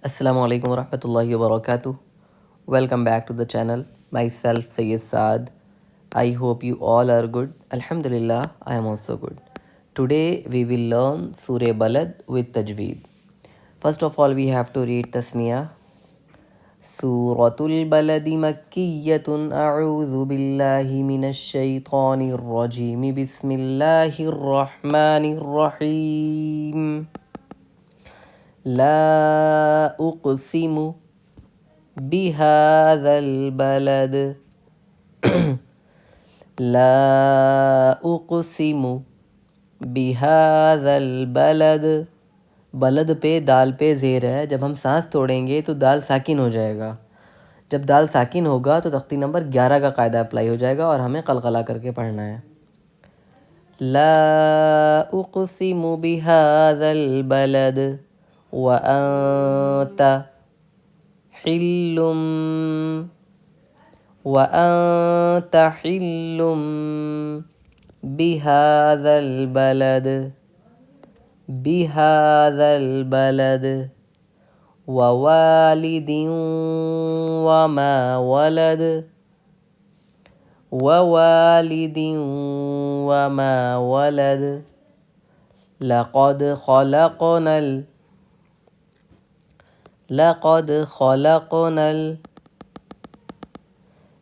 Assalamu alaikum warahmatullahi wabarakatuh. Welcome back to the channel. Myself Sayyid Saad. I hope you all are good. Alhamdulillah, I am also good. Today we will learn Surah Balad with Tajweed. First of all, we have to read Tasmiyah. Suratul Baladi Makkiyatun A'udhu Billahi Minash Shaitanir Rajim. Bismillahir Rahmanir Rahim. لا أقسم بهذا البلد لا أقسम بهذا البلد। बलद पे दाल पे ज़ेर है। जब हम सांस तोड़ेंगे तो दाल साकिन हो जाएगा। जब दाल साकिन होगा तो तख्ती नंबर 11 का कायदा अप्लाई हो जाएगा और हमें कलकला करके पढ़ना है। ला उक़सिमु बिहाज़ल बलद व अंत हिल्लुम व अंत हिल्लुम बिहाज़ल बलद बिहाज़ल बलद व वालिदिन व मा वलद व वालिदिन व मा वलद लक़द खलक़नल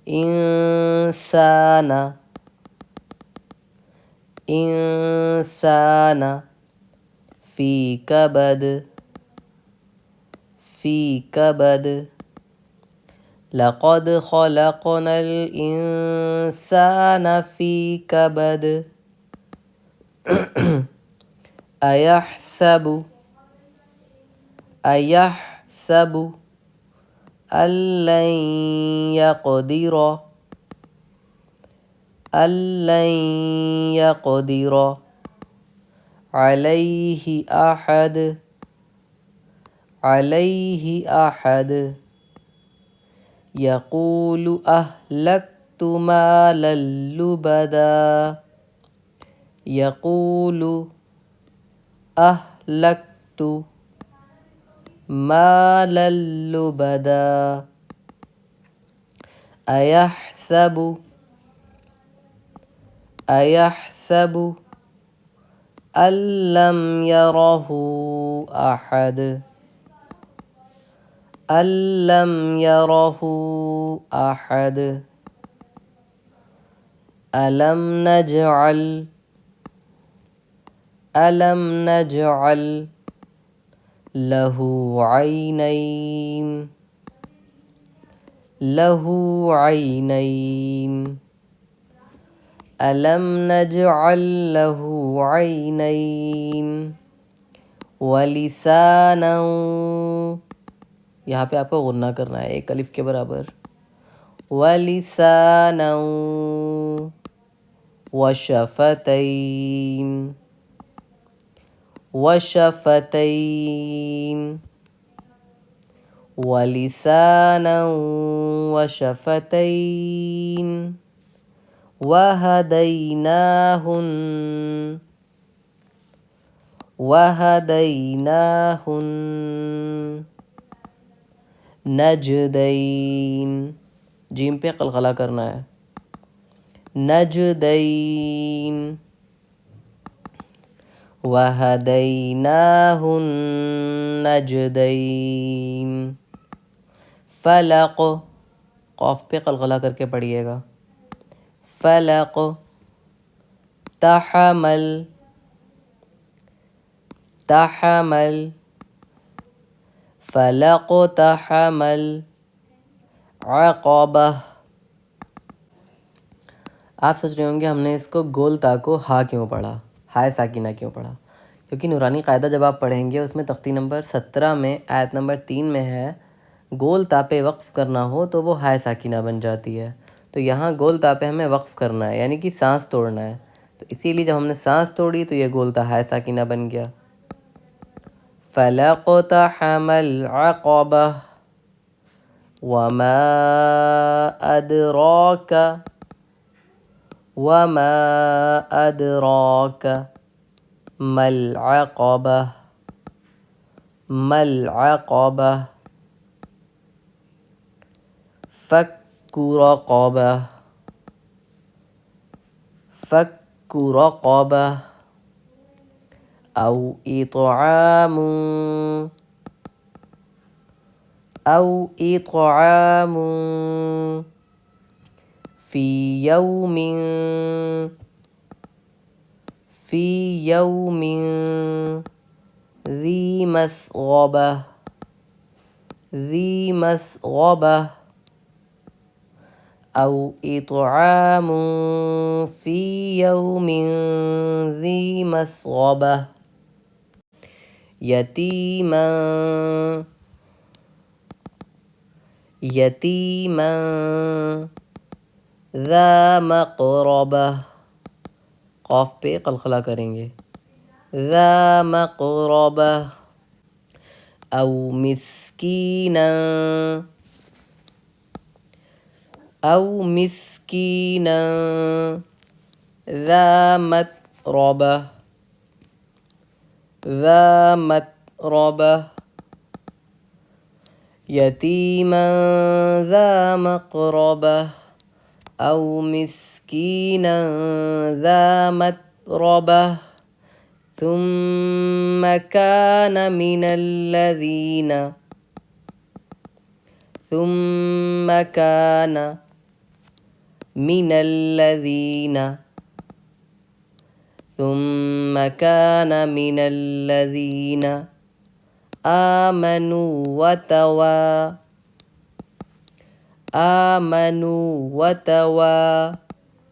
इंसान फ़ी कबद लक़द खलक़नल इंसान फ़ी कबद अयहसबु अल्लन यक़दिर अलैहि अहद यक़ूलु अहलक्तु मालन लुबदा यक़ूलु अहलक्तु मालन लुबदा अयहसबु अल्लम यरहु अहद अलम नजअल लहू ऐनैन अलम नजअल लहू ऐनैन वलिसानन, यहाँ पे आपको गुन्ना करना है एक अलिफ के बराबर। वलिसानन वशफतैन वलिसानन वशफतैन वहदैनाहुन नजदैन, जीम पे कलकला करना है। नजदैन वहदैनाहुन नजदैन फलक, कौफ पे कलकला करके पढ़िएगा। फलक तहमल फलक तहमल अक़बह। आप सोच रहे होंगे हमने इसको गोल ता को हा क्यों पढ़ा, हाय साकिना क्यों पढ़ा? क्योंकि नूरानी कायदा जब आप पढ़ेंगे उसमें तख्ती नंबर 17 में आयत नंबर 3 में है गोल ता पे वक्फ़ करना हो तो वो हाय साकिना बन जाती है। तो यहाँ गोल ता पे हमें वक्फ़ करना है यानी कि सांस तोड़ना है। तो इसीलिए जब हमने सांस तोड़ी तो ये गोल ता हाय साकिना बन गया। फलक़तहमल अक़बह वमा अदराक मल अक़बह फक्कु रक़बह, फक्कु रक़बह। أو إطعام في يوم ذي مسغبة. أو إطعام في يوم ذي مسغبة يتيما ذا مقربة। क़ाफ़ पे क़लक़ला करेंगे। ذا مقربة। أو مسكينا ذا متربة. يتيما ذا مقربة أو مسكينا ذا متربة. ثم كان من الذين آمنوا वतवा।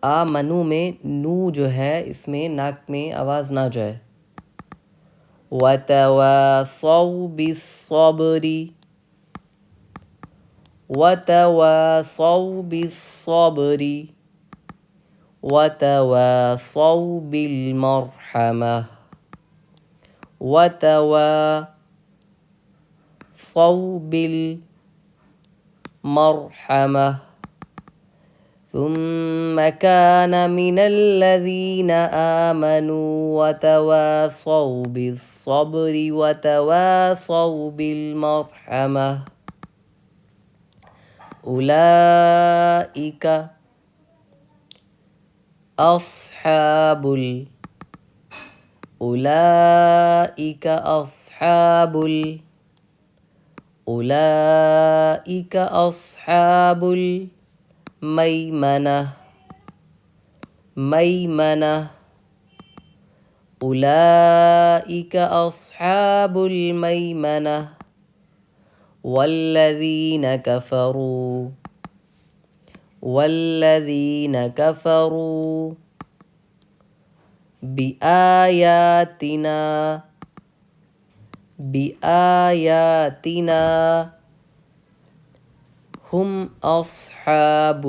आमनू में नू जो है इसमें नाक में आवाज़ ना जाए। वतवासौ बिस्सब्री, वतवासौ बिस्सब्री। वतवासौ बिलमरहमह, वतवासौ बिलमरहमह। ثم كان من الذين آمنوا وتواصوا بالصبر وتواصوا بالمرحمة أولئك أصحاب الميمنة أولئك أصحاب الميمنة والذين كفروا بآياتنا هم أصحاب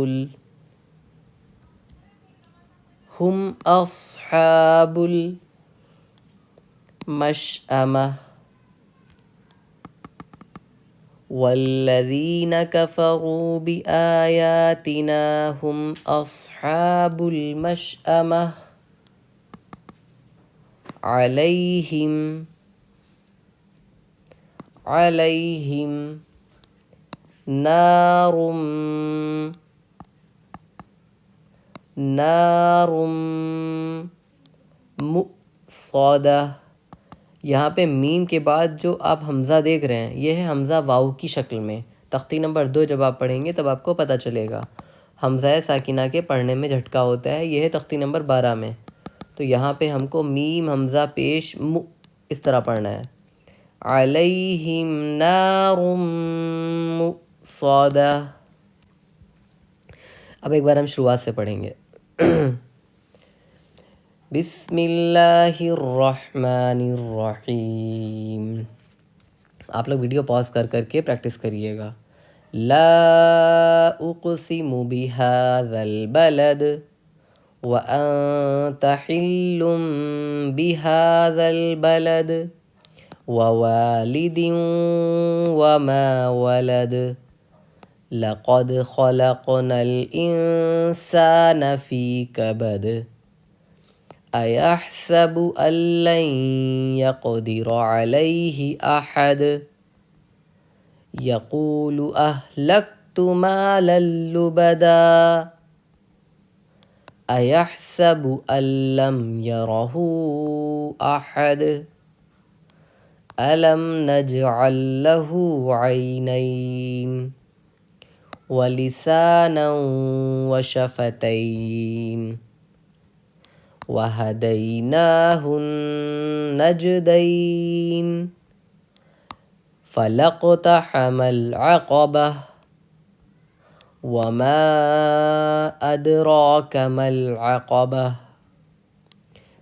المشأمة والذين كفروا بآياتنا هم أصحاب المشأمة عليهم نار मुक़्सदा। यहाँ पे मीम के बाद जो आप हमज़ा देख रहे हैं यह है हमज़ा वाव की शक्ल में। तख्ती नंबर 2 जब आप पढ़ेंगे तब आपको पता चलेगा। हमज़ा साकिना के पढ़ने में झटका होता है। यह है तख्ती नंबर 12 में। तो यहाँ पे हमको मीम हमज़ा पेश मु इस तरह पढ़ना है। अलैहिम नारुम मुक़्सदा। अब एक बार हम शुरुआत से पढ़ेंगे। बिस्मिल्लाहिर्रहमानिर्रहीम। आप लोग वीडियो पॉज कर करके प्रैक्टिस करिएगा। ला उक़सिमु बिहाज़ल बलद व अंत हिल्लुम बिहाज़ल बलद व वालिदिन व मा वलद लक़द ख़लक़नल इंसान फ़ी कबद अयहसबु अल्लन यक़दिर अलैहि अहद यक़ूलु अहलक्तु अहलक्तु मालन लुबदा अयहसबु अल्लम यरहू अहद अलम नजअल लहू ऐनैन वलिसानन वशफतैन वहदैनाहुन नजदैन फलक़तहमल अक़बह वमा अदराक मल अक़बह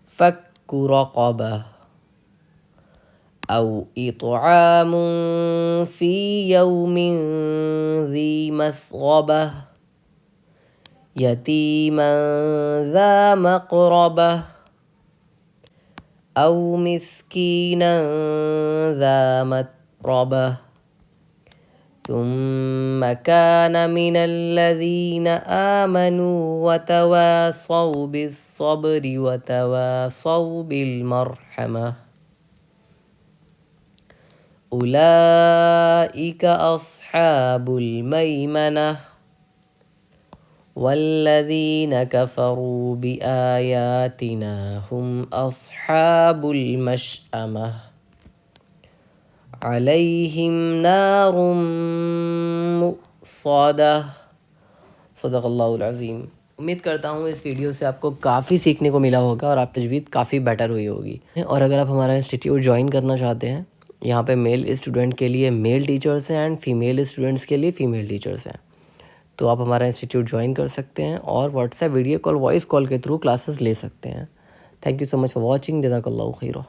फक्कु रक़बह औ इत्आमुन फ़ी यौमिन ज़ी मस्ग़बह यतीमन ज़ा मक़रबह औ मिस्कीनन ज़ा मत्रबह सुम्म कान मिनल्लज़ीन आमनू वतवासौ बिस्सब्रि वतवासौ बिलमरहमह उलाइक अस्हाबुल मैमनह वल्लज़ीन कफ़रू बिआयातिना हुम अस्हाबुल मशअमह अलैहिम नारुम मुक़सदह। सदक़ल्लाहुल अज़ीम। उम्मीद करता हूँ इस वीडियो से आपको काफ़ी सीखने को मिला होगा और आपकी तजवीद काफ़ी बेटर हुई होगी। और अगर आप हमारा इंस्टीट्यूट ज्वाइन करना चाहते हैं, यहाँ पे मेल स्टूडेंट के लिए मेल टीचर्स हैं एंड फीमेल स्टूडेंट्स के लिए फ़ीमेल टीचर्स हैं, तो आप हमारा इंस्टीट्यूट ज्वाइन कर सकते हैं और WhatsApp video call voice call के थ्रू क्लासेस ले सकते हैं। Thank you so much for watching. जज़ाकल्लाहु खैर।